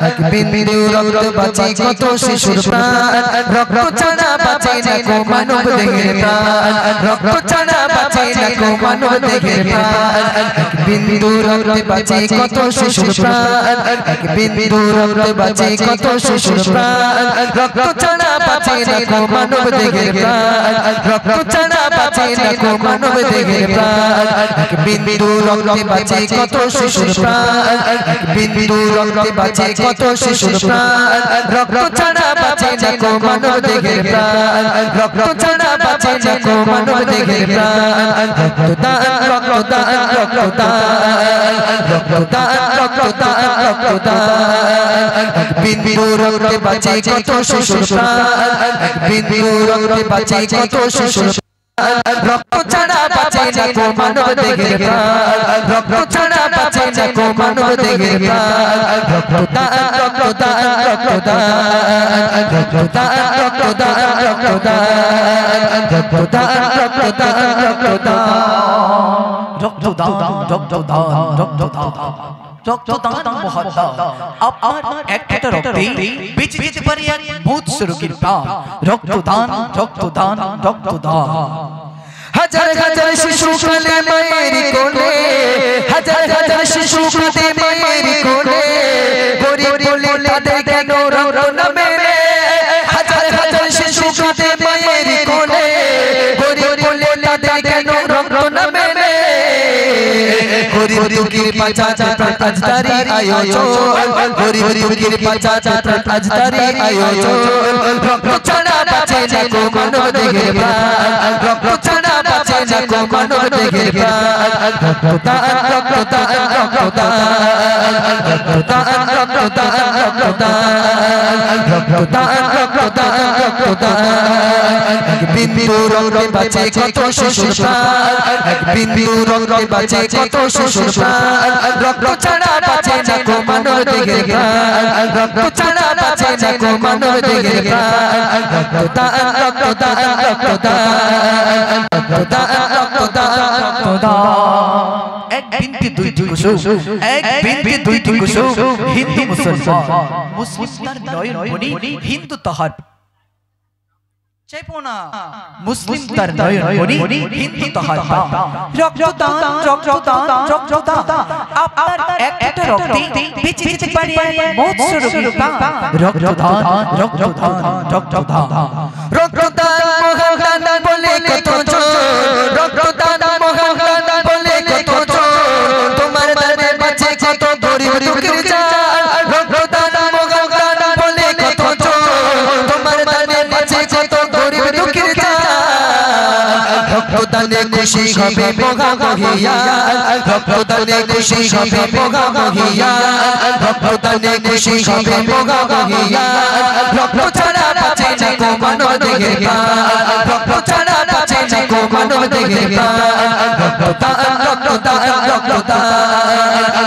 এক বিন্দু রক্ত বাঁচে কত শিশুর প্রাণ রক্ত ছাড়া বাঁচে না কো মানব দেহের প্রাণ রক্ত ছাড়া বাঁচে না কো মানব দেহের প্রাণ এক বিন্দু রক্ত বাঁচে কত শিশুর প্রাণ এক বিন্দু রক্ত বাঁচে কত শিশুর প্রাণ রক্ত ছাড়া বাঁচে না কো মানব দেহের প্রাণ রক্ত ছাড়া বাঁচে না কো মানব দেহের প্রাণ এক বিন্দু রক্ত বাঁচে কত শিশুর প্রাণ এক বিন্দু রক্ত বাঁচে কত শিশুর প্রাণ রক্ত ছাড়া বাঁচে না কো মানব দেহের প্রাণ রক্ত ছাড়া বাঁচে না কো মানব দেহের প্রাণ রক্তদান রক্তদান রক্তদান রক্তদান রক্তদান রক্তদান এক বিন্দু রক্তে বাঁচে কত শিশুর প্রাণ এক বিন্দু রক্তে বাঁচে কত শিশুর রক্ত ছাড়া বাঁচে না কো মানব দেহের প্রাণ রক্ত ছাড়া বাঁচে না কো মানব দেহের প্রাণ রক্তদান রক্তদান রক্তদান রক্তদান রক্তদান রক্তদান রক্তদান রক্তদান রক্তদান রক্তদান রক্তদান রক্তদান রক্তদান মহত্তা আপনার একটা রক্তে বেঁচে যেতে পারে এক মূর্ছ রোগীর প্রাণ রক্তদান রক্তদান রক্তদান হাজার হাজার শিশু কালে মায়ের কোলে হাজার হাজার শিশু কালে মায়ের কোলে গরিব বলে তাদের কেন রক্ত না মেলে হাজার হাজার শিশু কালে মায়ের কোলে গরিব বলে তাদের কেন রক্ত না মেলে গরিব দুঃখীর পাঁচাতে প্রাণতাজদারি আয়োজন গরিব দুঃখীর পাঁচাতে প্রাণতাজদারি আয়োজন রক্ত ছাড়া বাঁচে না কো মানব দেহের প্রাণ রক্ত ছাড়া বাঁচে না কো মানব দেহের প্রাণ রক্তদান রক্তদান রক্তদান রক্তদান রক্তদান রক্তদান রক্তদান রক্তদান এক বিন্দু রক্তে বাঁচে কত শিশুর প্রাণ এক বিন্দু রক্তে বাঁচে কত শিশুর প্রাণ রক্ত ছাড়া বাঁচে না কো মানব দেহের প্রাণ রক্ত ছাড়া বাঁচে না কো মানব দেহের প্রাণ রক্তদান রক্তদান রক্তদান রক্তদান রক্তদান রক্তদান এক বিনতে দুইটি কুসুম এক বিনতে দুইটি কুসুম হিন্দু মুসলমান মুসলিম তার নয়ন মনি হিন্দু তাহার চাইপো না মুসলিম তার নয়ন মনি হিন্দু তাহার রক্তদান রক্তদান রক্তদান আপনার একটা রক্তে বেঁচে যেতে পারে মূর্ছ রোগীর প্রাণ রক্তদান রক্তদান রক্তদান রক্তদান মহাদান বলে কত জোর রক্তদান মহাদান বলে কত জোর তোমার দানে বাঁচে কত গরিব দুঃখীর জান রক্তদান মহাদান বলে কত জোর তোমার দানে বাঁচে কত গরিব দুঃখীর জান রক্তদানে খুশি হবে মহা মহিয়ান রক্তদানে খুশি হবে মহা মহিয়ান রক্তদানে খুশি হবে মহা মহিয়ান রক্ত ছাড়া বাঁচে না কো মানব দেহের প্রাণ রক্ত ছাড়া বাঁচে না কো মানব দেহের প্রাণ রক্তদান রক্তদান রক্তদান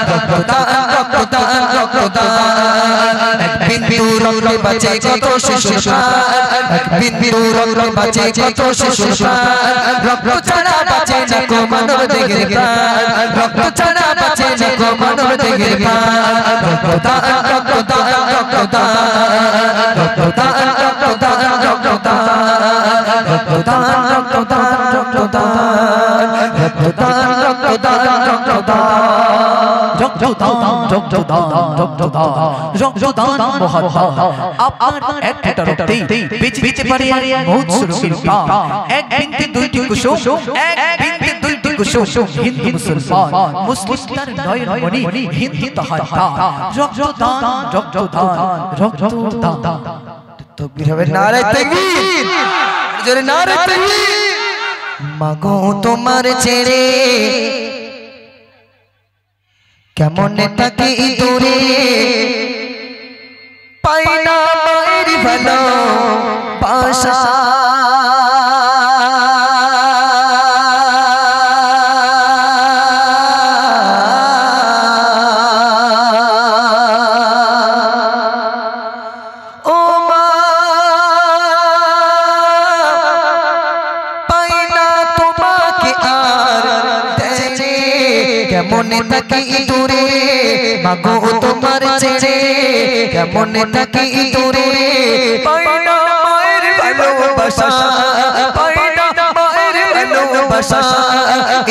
রক্তদান রক্তদান রক্তদান এক বিন্দু রক্তে বাঁচে কত শিশুর প্রাণ এক বিন্দু রক্তে বাঁচে কত শিশুর প্রাণ রক্ত ছাড়া বাঁচে না কো মানব দেহের প্রাণ রক্ত ছাড়া বাঁচে না কো মানব দেহের প্রাণ রক্তদান রক্তদান রক্তদান রক্তদান রক্তদান রক্তদান রক্তদান রক্তদান রক্তদান রক্তদান রক্তদান রক্তদান রক্তদান রক্তদান রক্তদান মহত্তা আপনার একটা রক্তে বেঁচে যেতে পারে মূর্ছ রোগীর প্রাণ এক বিনতে দুইটি কুসুম এক বিনতে দুইটি কুসুম হিন্দু মুসলমান মুসলিম তার নয়ন মনি হিন্দু তাহার রক্তদান রক্তদান রক্তদান তাকবীর হবে নারে তাকবীর জোরে নারে তাকবীর মাগো তোমার ছেড়ে কেমন থাকি দূরে পাই না মায়ের ভালো বাসা ও মা পাই না তোমাকে আর কেমন থাকি দূরে মাগো তোমার ছেড়ে কেমন থাকি দূরে পাই না মায়ের ভালোবাসা পাই না মায়ের ভালোবাসা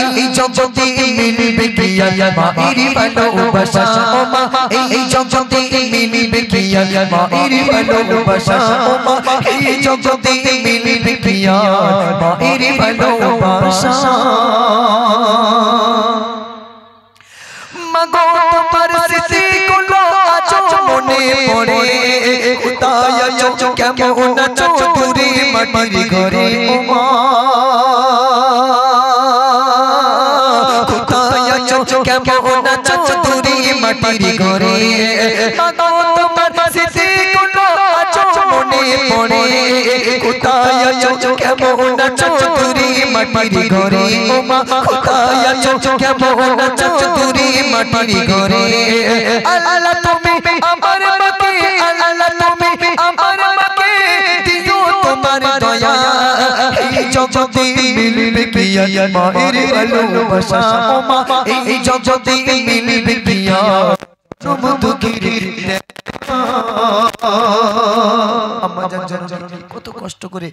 এই জগতে মিলবে কি আর মায়ের ভালোবাসা ও মা এই জগতে মিলবে কি আর মায়ের ভালোবাসা ও মা এই জগতে মিলবে কি আর মায়ের ভালোবাসা মাগো তোমার স্মৃতিগুলো আজ মনে পড়ে কোথায় আছো কেমন আছো দূরে মাটির ঘরে ও মা কোথায় আছো কেমন আছো দূরে মাটির ঘরে মাগো তোমার স্মৃতিগুলো আজ মনে পড়ে কোথায় আছো কেমন আছো দূরে মাটির ঘরে ও মা কোথায় আছো কেমন আছো দূরে মাটির ঘরে আল্লাহ তুমি আমার মাকে আল্লাহ তুমি আমার মাকে দিও তোমার দয়া এই জগতে মিলবে কি আর মায়ের ভালোবাসা ও মা এই জগতে মিলবে কি আর কত কষ্ট করে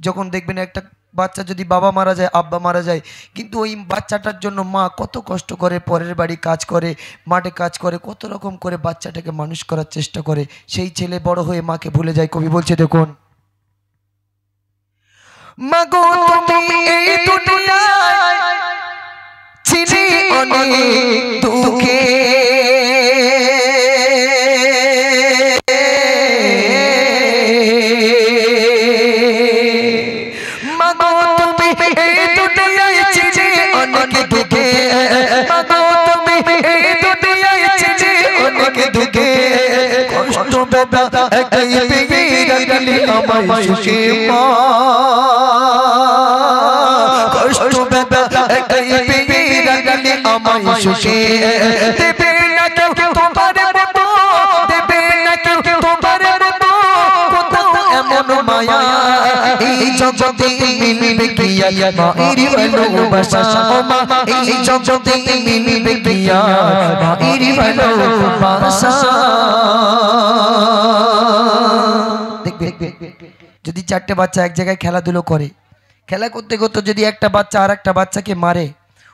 যখন দেখবেন একটা বাচ্চা যদি বাবা মারা যায় আব্বা মারা যায় কিন্তু ওই বাচ্চাটার জন্য মা কত কষ্ট করে পরের বাড়ি কাজ করে মাঠে কাজ করে কত রকম করে বাচ্চাটাকে মানুষ করার চেষ্টা করে সেই ছেলে বড় হয়ে মাকে ভুলে যায় কবি বলছে দেখুন মাগো তুমি এই দুনিয়ায় ছিলে অনেক দুঃখে মাগো তুমি এই দুনিয়ায় ছিলে অনেক দুঃখে মাগো তুমি এই দুনিয়ায় ছিলে অনেক দুঃখে কষ্ট বেদনা একই পেয়ে রাখলি আমায় সুখে মা কষ্ট বেদনা একই পেয়ে রাখলি আমায় সুখে দেবে না কেউ তোমার মতো দেবে না কেউ তোমার মতো কোথাও এমন মায়া এই জগতে মিলবে কি আর মায়ের ভালোবাসা ও মা এই জগতে মিলবে কি আর মায়ের ভালোবাসা দেখবে যদি চারটে বাচ্চা এক জায়গায় খেলাধুলো করে খেলা করতে করতে যদি একটা বাচ্চা আর একটা বাচ্চাকে মারে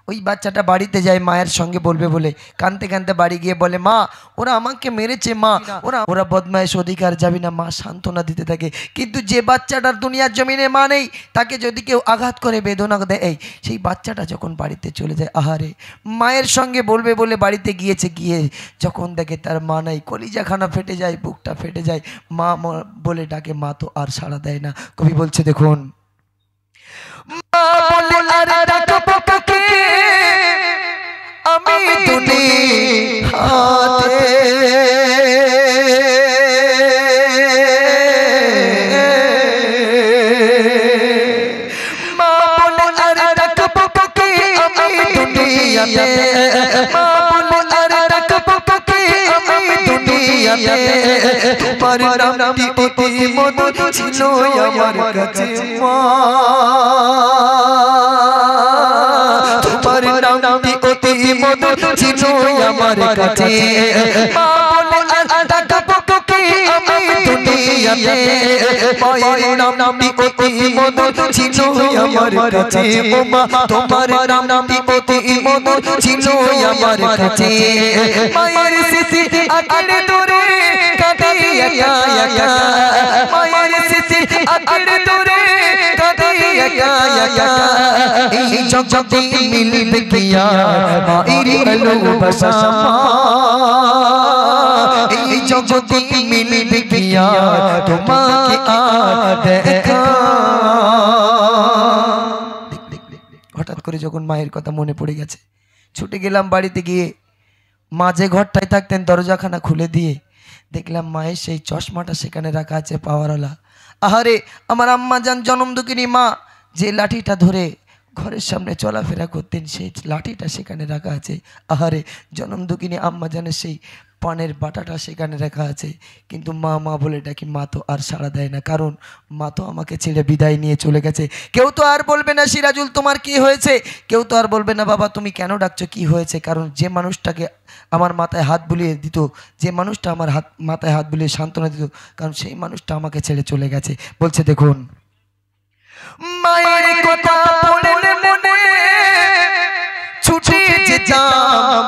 ওই বাচ্চাটা বাড়িতে যায় মায়ের সঙ্গে বলবে বলে কাঁদতে কাঁদতে বাড়ি গিয়ে বলে মা ওরা আমাকে মেরেছে মা ওরা বদমাইশ অধিকার যাবি না মা সান্ত্বনা দিতে থাকে কিন্তু যে বাচ্চাটার দুনিয়ার জমিনে মা নেই তাকে যদি কেউ আঘাত করে বেদনা দেয় সেই বাচ্চাটা যখন বাড়িতে চলে যায় আহারে মায়ের সঙ্গে বলবে বলে বাড়িতে গিয়েছে গিয়ে যখন দেখে তার মা নাই কলিজাখানা ফেটে যায় বুকটা ফেটে যায় মা বলে ডাকে মা তো আর সাড়া দেয় না কবি বলছে দেখুন মা বলে আর ডাকবো কাকে আমি দুনিয়াতে মা বলে আর ডাকবো কাকে আমি দুনিয়াতে মা বলে আর ডাকবো কাকে আমি দুনিয়াতে তোমার নামটি অতি মধুর ছিল আমার কাছে মা তোমার নামটি অতি মধুর ছিল আমার কাছে মা বলে আর ডাকবো কাকে আমি দুনিয়াতে মায়ের নামটি অতি মধুর ছিল আমার কাছে ও মা তোমার নামটি অতি মধুর ছিল আমার কাছে মায়ের স্মৃতি আঁকড়ে ধরে কাঁদি একা একা মায়ের স্মৃতি আঁকড়ে ধরে কাঁদি একা একা এই জগতে মিলবে কি আর মায়ের ভালোবাসা এই জগতে মিলবে কি আর তোমাকে আর দেখা হঠাৎ করে যখন মায়ের কথা মনে পড়ে গেছে ছুটে গেলাম বাড়িতে গিয়ে মা যে ঘরটায় থাকতেন দরজাখানা খুলে দিয়ে দেখলাম মায়ের সেই চশমাটা সেখানে রাখা আছে পাওয়ারওয়ালা আহারে আমার আম্মা জান জনম দুঃখিনী মা যে লাঠিটা ধরে ঘরের সামনে চলাফেরা করতেন সেই লাঠিটা সেখানে রাখা আছে আহারে জনম দুঃখিনী আম্মা জানের সেই পানের বাটাটা সেখানে রাখা আছে, কিন্তু মা মা বলে ডাকি, মা তো আর সাড়া দেয় না, কারণ মা তো আমাকে ছেড়ে বিদায় নিয়ে চলে গেছে। কেউ তো আর বলবে না সিরাজুল তোমার কি হয়েছে, কেউ তো আর বলবে না বাবা তুমি কেন ডাকছো, কি হয়েছে, কারণ যে মানুষটাকে আমার মাথায় হাত বুলিয়ে দিত, যে মানুষটা আমার মাথায় হাত বুলিয়ে সান্ত্বনা দিত, কারণ সেই মানুষটা আমাকে ছেড়ে চলে গেছে। বলছে দেখুন, মায়ের কথা পড়লে মনে ছুটে যেতাম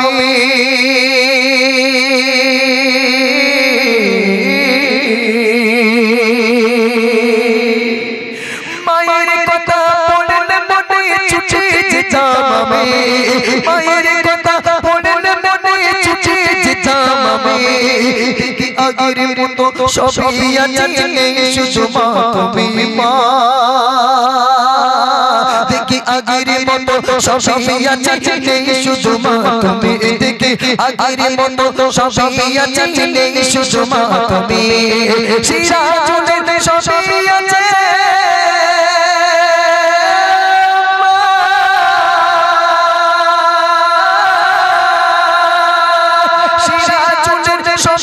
আমি, মায়ের কথা পড়লে মনে ছুটে যেতাম আমি, মায়ের কথা পড়লে মনে ছুটে যেতাম আমি, আগের মতো সবই আছে নেই শুধু মা তুমি মা, দেখি আগের মতো সবই আছে নেই শুধু মা তুমি, দেখি আগের মতো সবই আছে নেই শুধু মা তুমি, সিরাজুলের সবই আছে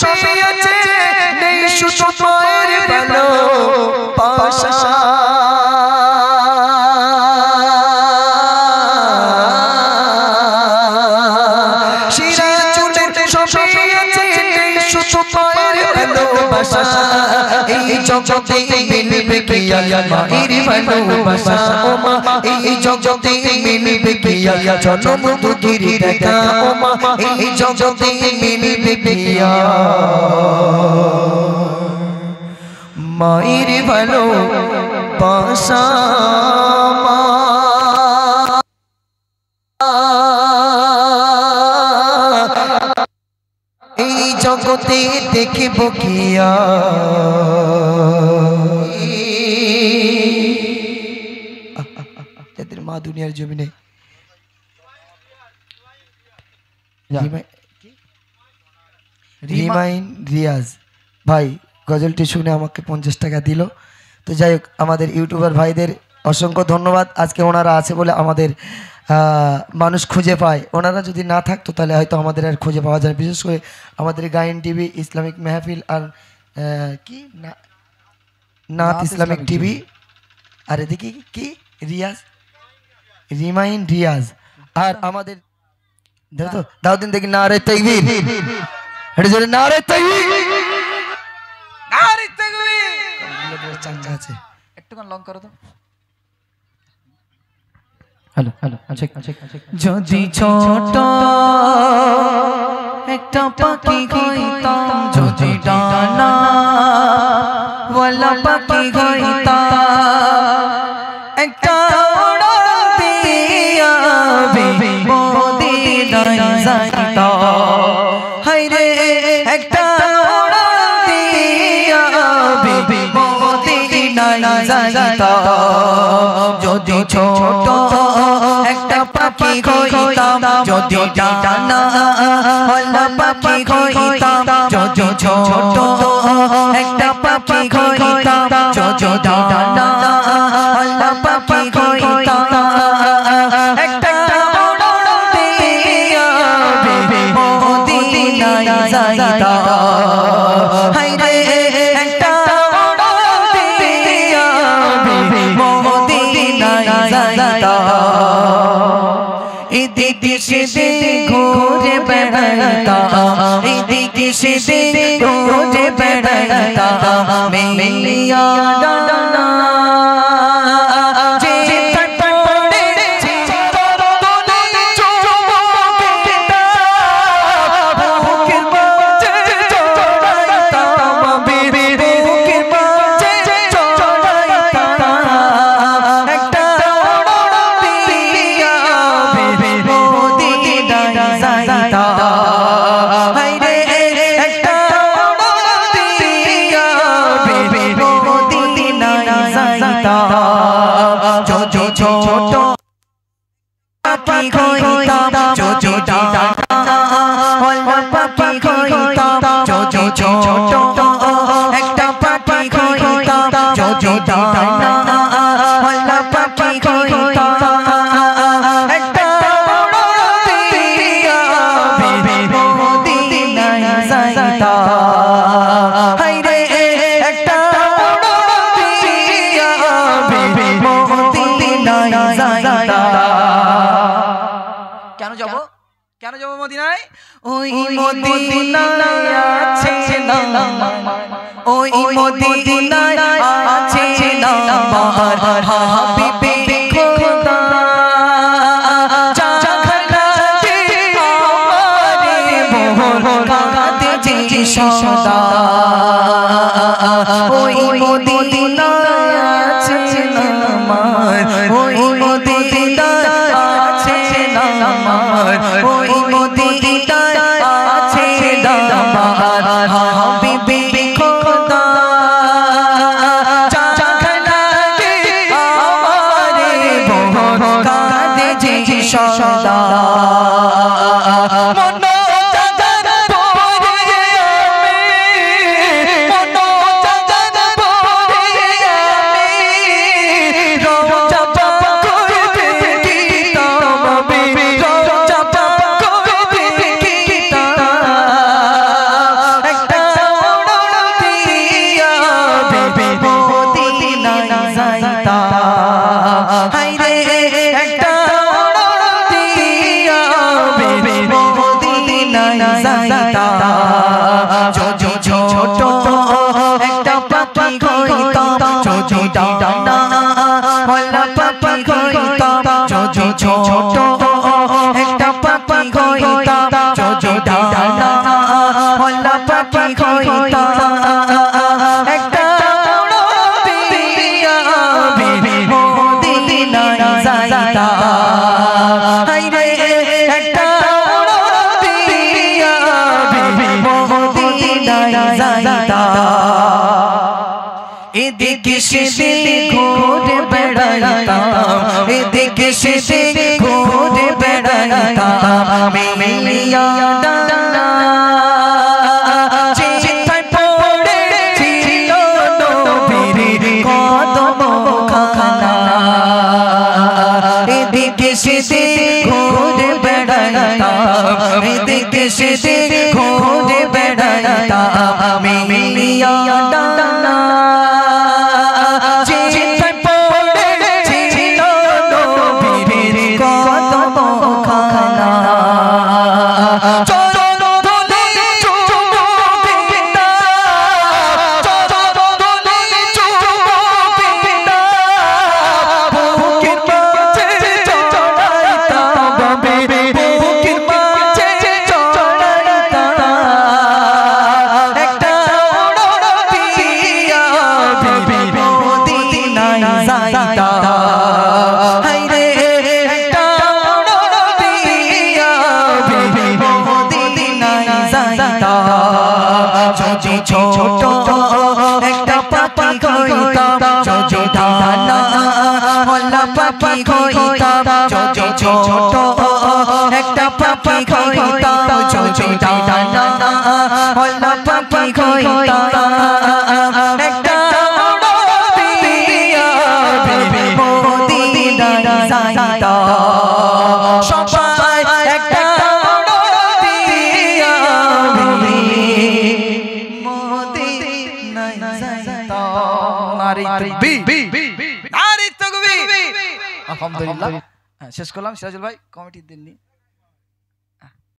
সবই আছে নেই শুধু মায়ের ভালো পাশা, সিরাজুলের সবই আছে নেই শুধু মায়ের ভালোবাসা, এই জগতে মিলবে কি মায়ের ভালোবাসা, ও মা এই জগতে মিলবে কি জনম দুঃখের দেখা, ও মা এই জগতে মিলবে কি মায়ের ভালোবাসা, এই জগতে দেখিব কিয়া যাদের মা দুনিয়ার জমিনে। রিমাইন রিয়াজ ভাই গজলটি শুনে আমাকে 50 টাকা দিল। তো যাই হোক, আমাদের ইউটিউবার ভাইদের অসংখ্য ধন্যবাদ। আজকে ওনারা আছে বলে আমাদের মানুষ খুঁজে পায়, ওনারা যদি না থাকতো তাহলে হয়তো আমাদের আর খুঁজে পাওয়া যায়। বিশেষ করে আমাদের গায়ন টিভি, ইসলামিক মেহফিল, আর কি নাত ইসলামিক টিভি, আর এদিকে কি রিয়াজ, রিমাইন রিয়াজ, আর আমাদের দেখো দাউদ্দিন দেখি নারে তাকবীর, এটা জোরে নারে তাকবীর, নারে তাকবীর, চাঙ্গা আছে একটুখানি লং করো তো। হ্যালো হ্যালো, আচ্ছা আচ্ছা আচ্ছা, যদি ছোট একটা পাখি হইতাম, যদি ডানা ওয়ালা পাখি হইতাম, একটা উড়াল দিয়া মদিনায় যাইতাম, হায়রে একটা উড়াল দিয়া মদিনায় যাইতাম, যদি ছোট একটা পাখি হইতাম, যদি ডানা ওয়ালা পাখি হইতাম, যদি ছোট একটা পাখি হইতাম, যদি ডানা ওয়ালা পাখি হইতাম, একটা উড়াল দিয়া মদিনায় যাইতাম, হায়রে একটা উড়াল দিয়া মদিনায় যাইতাম, এদিকে সেদিকে ঘুরে বেড়াইতাম, এদিকে সেদিকে ঘুরে বেড়াইতাম, মেলিয়া ডানা তা যাইতা হায় রে একটা দিয়া মদিনায় যাইতা কেন যাব মদিনায় ওই মদিনায় আছে না ওই মদিনায় আছে না আমার হাবিবে খোদা জাগলা কে আমারে মোহর কাঁদে যে সদা ওই মদিনায় আছে না আমার ওই মদিনায় আছে না আমার ওই মদিনায় আছে না আমার হাবিবে খোদা জাগলা কে আমারে মোহর কাঁদে যে সদা এদিকে সেদিকে ঘুরে বেড়াইতাম এদিকে সেদিকে ঘুরে বেড়াইতাম মিলিয়া ডানা চিন্তায় পড়ে ছিল নবীর কদম খানা এদিকে সেদিকে ঘুরে বেড়াইতাম এদিকে সেদিকে ঘুরে বেড়াইতাম মিলিয়া ডানা ছোট একটা পাখি হইতাম যদি ডানা হলা পাখি হইতাম যদি ছোট একটা পাখি হইতাম যদি ডানা হলা পাখি হইতাম একটা দিয়া মদিনায় যাইতাম সবাই একটা আলহামদুলিল্লাহ শেষ করলাম সিরাজুল ভাই কমিটির দিন